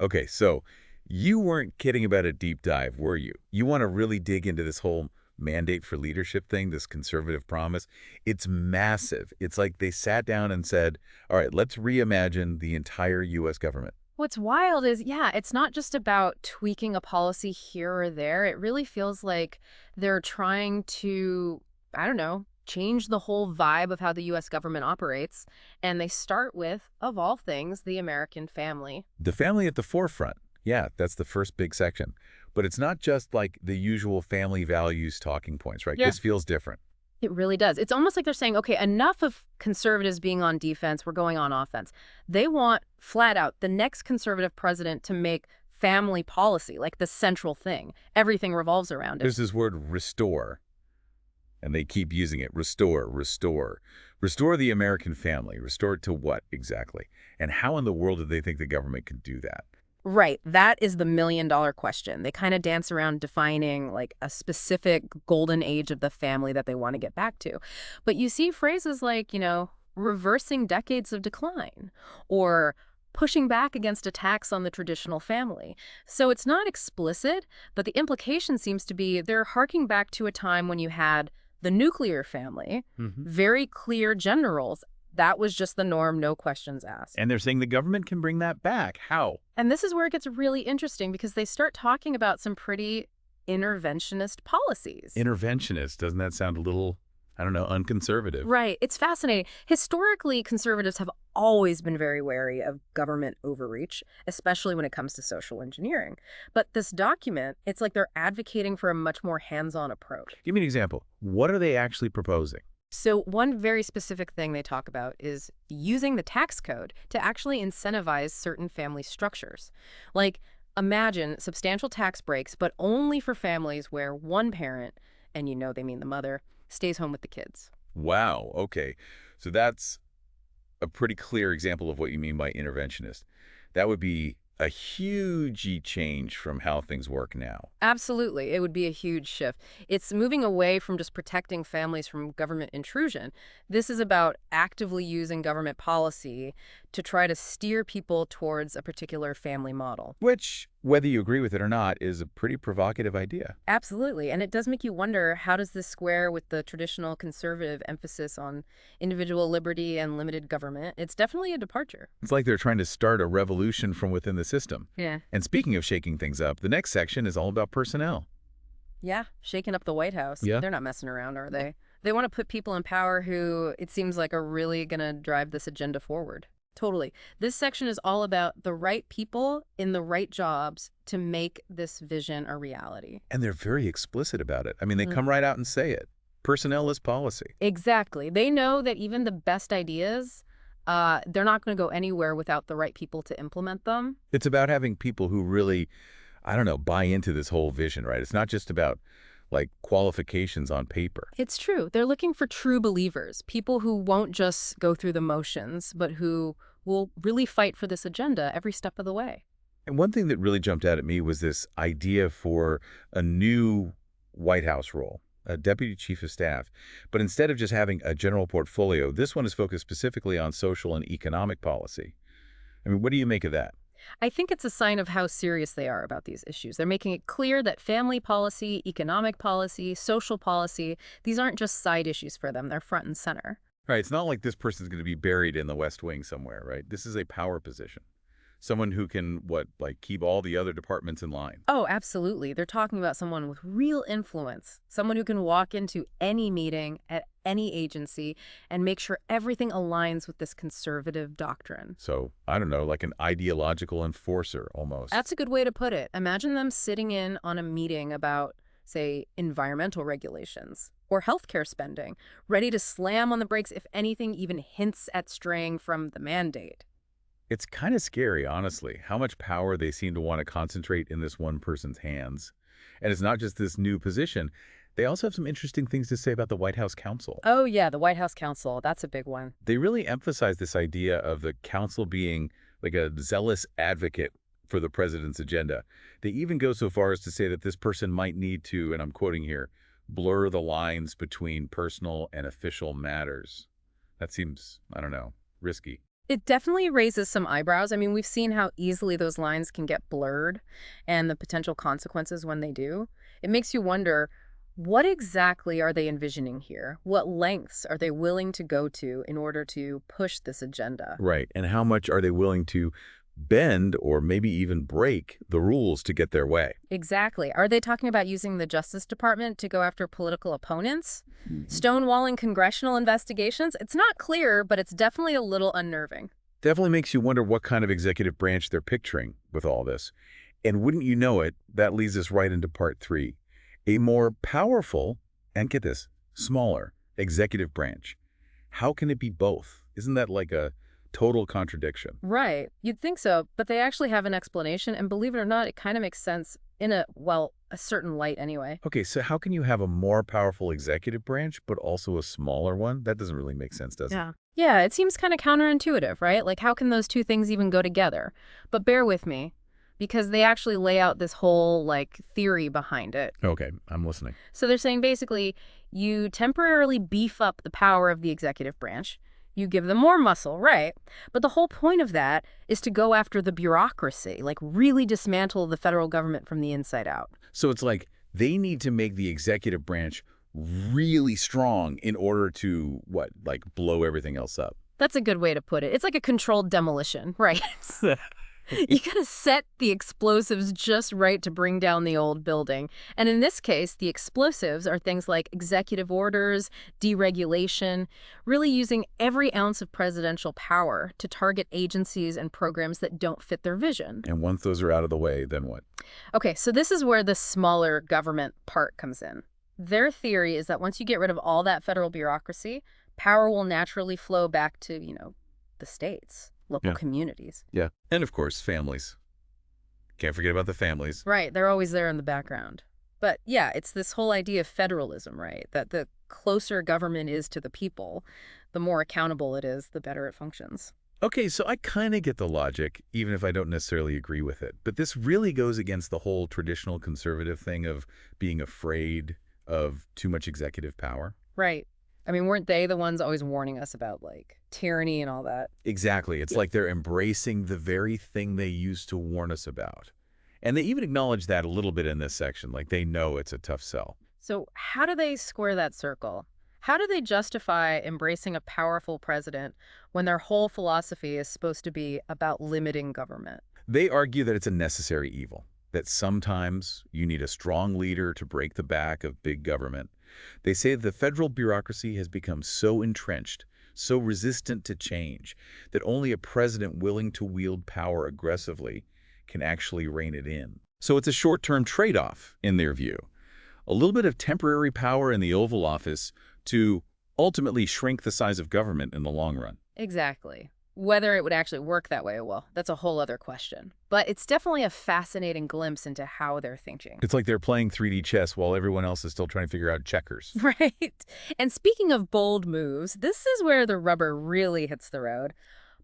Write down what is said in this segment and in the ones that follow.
Okay, so you weren't kidding about a deep dive, were you? You want to really dig into this whole mandate for leadership thing, this conservative promise. It's massive. It's like they sat down and said, all right, let's reimagine the entire U.S. government. What's wild is, yeah, it's not just about tweaking a policy here or there. It really feels like they're trying to, I don't know, change the whole vibe of how the U.S. government operates. And they start with, of all things, the American family. The family at the forefront. Yeah, that's the first big section. But it's not just like the usual family values talking points, right? Yeah. This feels different. It really does. It's almost like they're saying, okay, enough of conservatives being on defense. We're going on offense. They want, flat out, the next conservative president to make family policy like the central thing. Everything revolves around it. There's this word restore, and they keep using it. Restore, restore. Restore the American family. Restore it to what exactly? And how in the world do they think the government can do that? Right. That is the million-dollar question. They kind of dance around defining like a specific golden age of the family that they want to get back to. But you see phrases like, reversing decades of decline or pushing back against attacks on the traditional family. So it's not explicit, but the implication seems to be they're harking back to a time when you had the nuclear family, Hmm. very clear gender roles. That was just the norm, no questions asked. And they're saying the government can bring that back. How? And this is where it gets really interesting because they start talking about some pretty interventionist policies. Interventionist. Doesn't that sound a little, I don't know, unconservative? Right. It's fascinating. Historically, conservatives have always been very wary of government overreach, especially when it comes to social engineering. But this document, it's like they're advocating for a much more hands-on approach. Give me an example. What are they actually proposing? So one very specific thing they talk about is using the tax code to actually incentivize certain family structures. Like, imagine substantial tax breaks, but only for families where one parent, and they mean the mother, stays home with the kids. Wow. Okay. So that's a pretty clear example of what you mean by interventionist. That would be a huge change from how things work now. Absolutely. It would be a huge shift. It's moving away from just protecting families from government intrusion. This is about actively using government policy to try to steer people towards a particular family model. Which, whether you agree with it or not, is a pretty provocative idea. Absolutely. And it does make you wonder, how does this square with the traditional conservative emphasis on individual liberty and limited government? It's definitely a departure. It's like they're trying to start a revolution from within the system. Yeah. And speaking of shaking things up, the next section is all about personnel. Yeah, shaking up the White House. Yeah. They're not messing around, are they? They want to put people in power who, it seems like, are really going to drive this agenda forward. Totally. This section is all about the right people in the right jobs to make this vision a reality. And they're very explicit about it. I mean, they come right out and say it. Personnel is policy. Exactly. They know that even the best ideas, they're not going to go anywhere without the right people to implement them. It's about having people who really, I don't know, buy into this whole vision, right? It's not just about like qualifications on paper. It's true. They're looking for true believers, people who won't just go through the motions, but who will really fight for this agenda every step of the way. And one thing that really jumped out at me was this idea for a new White House role, a deputy chief of staff. But instead of just having a general portfolio, this one is focused specifically on social and economic policy. I mean, what do you make of that? I think it's a sign of how serious they are about these issues. They're making it clear that family policy, economic policy, social policy, these aren't just side issues for them. They're front and center. Right, it's not like this person's going to be buried in the West Wing somewhere, right? This is a power position. Someone who can, like keep all the other departments in line. Oh, absolutely. They're talking about someone with real influence, someone who can walk into any meeting at any agency and make sure everything aligns with this conservative doctrine. So, I don't know, like an ideological enforcer almost. That's a good way to put it. Imagine them sitting in on a meeting about, say, environmental regulations or healthcare spending, ready to slam on the brakes if anything even hints at straying from the mandate. It's kind of scary, honestly, how much power they seem to want to concentrate in this one person's hands. And it's not just this new position. They also have some interesting things to say about the White House Council. Oh, yeah, the White House Council. That's a big one. They really emphasize this idea of the council being like a zealous advocate for the president's agenda. They even go so far as to say that this person might need to, and I'm quoting here, blur the lines between personal and official matters. That seems, I don't know, risky. It definitely raises some eyebrows. I mean, we've seen how easily those lines can get blurred and the potential consequences when they do. It makes you wonder, what exactly are they envisioning here? What lengths are they willing to go to in order to push this agenda? Right. And how much are they willing to bend or maybe even break the rules to get their way? Exactly. Are they talking about using the Justice Department to go after political opponents? Mhm. Stonewalling congressional investigations? It's not clear, but it's definitely a little unnerving. Definitely makes you wonder what kind of executive branch they're picturing with all this. And wouldn't you know it, that leads us right into part three. A more powerful, and get this, smaller executive branch. How can it be both? Isn't that like a total contradiction? Right. You'd think so, but they actually have an explanation, and believe it or not, it kind of makes sense in a, well, a certain light anyway. Okay, so how can you have a more powerful executive branch, but also a smaller one? That doesn't really make sense, does it? Yeah, it seems kind of counterintuitive, right? Like, how can those two things even go together? But bear with me, because they actually lay out this whole, like, theory behind it. Okay, I'm listening. So they're saying basically you temporarily beef up the power of the executive branch. You give them more muscle, right? But the whole point of that is to go after the bureaucracy, like really dismantle the federal government from the inside out. So it's like they need to make the executive branch really strong in order to, what, like blow everything else up? That's a good way to put it. It's like a controlled demolition, right? You gotta set the explosives just right to bring down the old building. And in this case, the explosives are things like executive orders, deregulation, really using every ounce of presidential power to target agencies and programs that don't fit their vision. And once those are out of the way, then what? Okay, so this is where the smaller government part comes in. Their theory is that once you get rid of all that federal bureaucracy, power will naturally flow back to, the states, local Yeah. communities. Yeah. And of course, families. Can't forget about the families. Right, they're always there in the background. But yeah, it's this whole idea of federalism, right? That the closer government is to the people, the more accountable it is, the better it functions. Okay, so I kind of get the logic, even if I don't necessarily agree with it. But this really goes against the whole traditional conservative thing of being afraid of too much executive power. Right. I mean, weren't they the ones always warning us about, like, tyranny and all that? Exactly. It's like they're embracing the very thing they used to warn us about. And they even acknowledge that a little bit in this section, like they know it's a tough sell. So how do they square that circle? How do they justify embracing a powerful president when their whole philosophy is supposed to be about limiting government? They argue that it's a necessary evil, that sometimes you need a strong leader to break the back of big government. They say the federal bureaucracy has become so entrenched, so resistant to change, that only a president willing to wield power aggressively can actually rein it in. So it's a short-term trade-off, in their view. A little bit of temporary power in the Oval Office to ultimately shrink the size of government in the long run. Exactly. Whether it would actually work that way, well, that's a whole other question. But it's definitely a fascinating glimpse into how they're thinking. It's like they're playing 3D chess while everyone else is still trying to figure out checkers. Right. And speaking of bold moves, this is where the rubber really hits the road.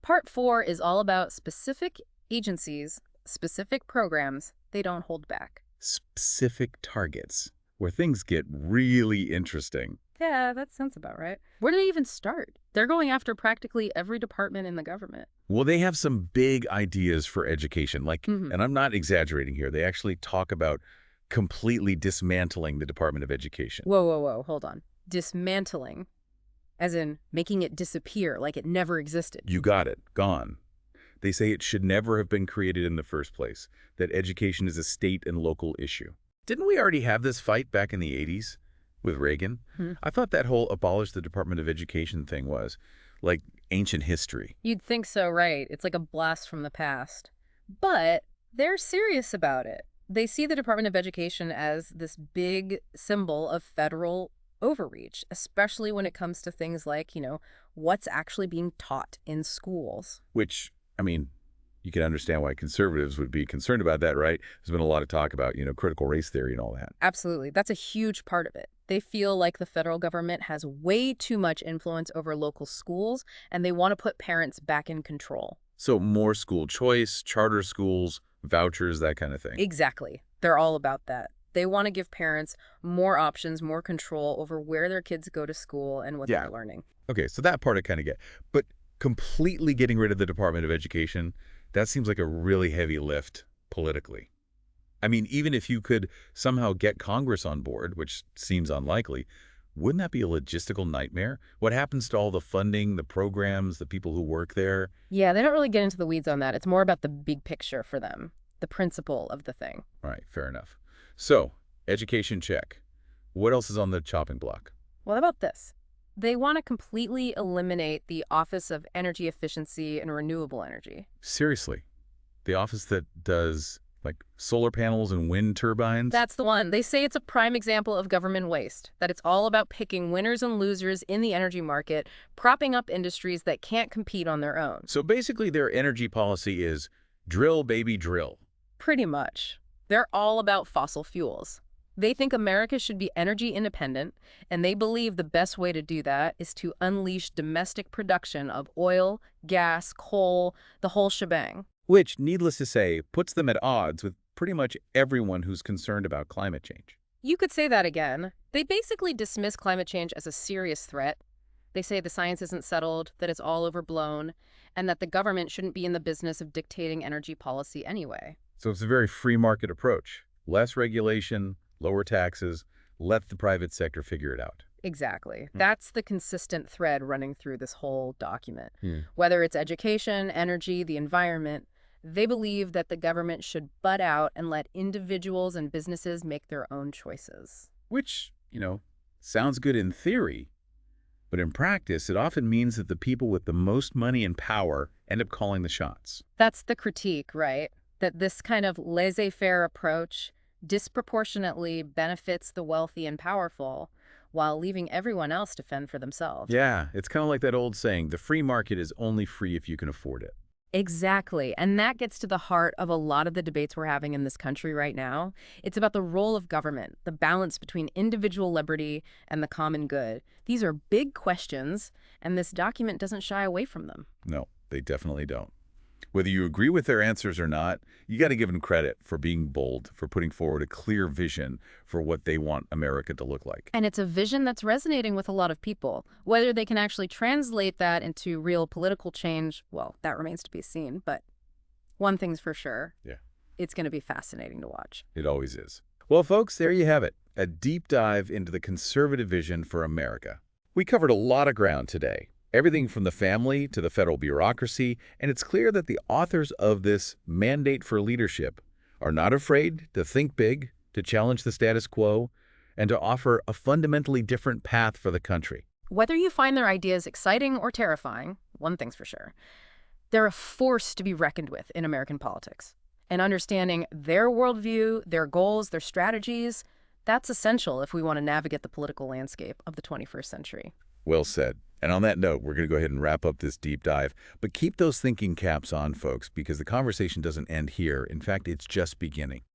Part 4 is all about specific agencies, specific programs. They don't hold back. Specific targets, where things get really interesting. Yeah, that sounds about right. Where do they even start? They're going after practically every department in the government. Well, they have some big ideas for education, like, Hmm. and I'm not exaggerating here, they actually talk about completely dismantling the Department of Education. Whoa, whoa, whoa, hold on. Dismantling, as in making it disappear like it never existed. You got it, gone. They say it should never have been created in the first place, that education is a state and local issue. Didn't we already have this fight back in the 80s with Reagan? Hmm. I thought that whole abolish the Department of Education thing was like ancient history. You'd think so, right? It's like a blast from the past. But they're serious about it. They see the Department of Education as this big symbol of federal overreach, especially when it comes to things like, what's actually being taught in schools. Which, I mean, you can understand why conservatives would be concerned about that, right? There's been a lot of talk about, critical race theory and all that. Absolutely. That's a huge part of it. They feel like the federal government has way too much influence over local schools, and they want to put parents back in control. So more school choice, charter schools, vouchers, that kind of thing. Exactly. They're all about that. They want to give parents more options, more control over where their kids go to school and what Yeah. they're learning. Okay, so that part I kind of get. But Completely getting rid of the Department of Education, that seems like a really heavy lift politically. I mean, even if you could somehow get Congress on board, which seems unlikely, wouldn't that be a logistical nightmare? What happens to all the funding, the programs, the people who work there? Yeah, they don't really get into the weeds on that. It's more about the big picture for them, the principle of the thing. All right, fair enough. So, education check. What else is on the chopping block? What about this? They want to completely eliminate the Office of Energy Efficiency and Renewable Energy. Seriously, the office that does, like, solar panels and wind turbines? That's the one. They say it's a prime example of government waste, that it's all about picking winners and losers in the energy market, propping up industries that can't compete on their own. So basically their energy policy is drill, baby, drill. Pretty much. They're all about fossil fuels. They think America should be energy independent, and they believe the best way to do that is to unleash domestic production of oil, gas, coal, the whole shebang. Which, needless to say, puts them at odds with pretty much everyone who's concerned about climate change. You could say that again. They basically dismiss climate change as a serious threat. They say the science isn't settled, that it's all overblown, and that the government shouldn't be in the business of dictating energy policy anyway. So it's a very free market approach. Less regulation, lower taxes, let the private sector figure it out. Exactly. That's the consistent thread running through this whole document. Hmm. Whether it's education, energy, the environment, they believe that the government should butt out and let individuals and businesses make their own choices. Which, sounds good in theory, but in practice, it often means that the people with the most money and power end up calling the shots. That's the critique, right? That this kind of laissez-faire approach disproportionately benefits the wealthy and powerful while leaving everyone else to fend for themselves. Yeah, it's kind of like that old saying, the free market is only free if you can afford it. Exactly. And that gets to the heart of a lot of the debates we're having in this country right now. It's about the role of government, the balance between individual liberty and the common good. These are big questions, and this document doesn't shy away from them. No, they definitely don't. Whether you agree with their answers or not, you got to give them credit for being bold, for putting forward a clear vision for what they want America to look like. And it's a vision that's resonating with a lot of people. Whether they can actually translate that into real political change, well, that remains to be seen. But one thing's for sure. Yeah. It's going to be fascinating to watch. It always is. Well, folks, there you have it. A deep dive into the conservative vision for America. We covered a lot of ground today. Everything from the family to the federal bureaucracy, and it's clear that the authors of this mandate for leadership are not afraid to think big, to challenge the status quo, and to offer a fundamentally different path for the country. Whether you find their ideas exciting or terrifying, one thing's for sure, they're a force to be reckoned with in American politics. And understanding their worldview, their goals, their strategies, that's essential if we want to navigate the political landscape of the 21st century. Well said. And on that note, we're going to go ahead and wrap up this deep dive. But keep those thinking caps on, folks, because the conversation doesn't end here. In fact, it's just beginning.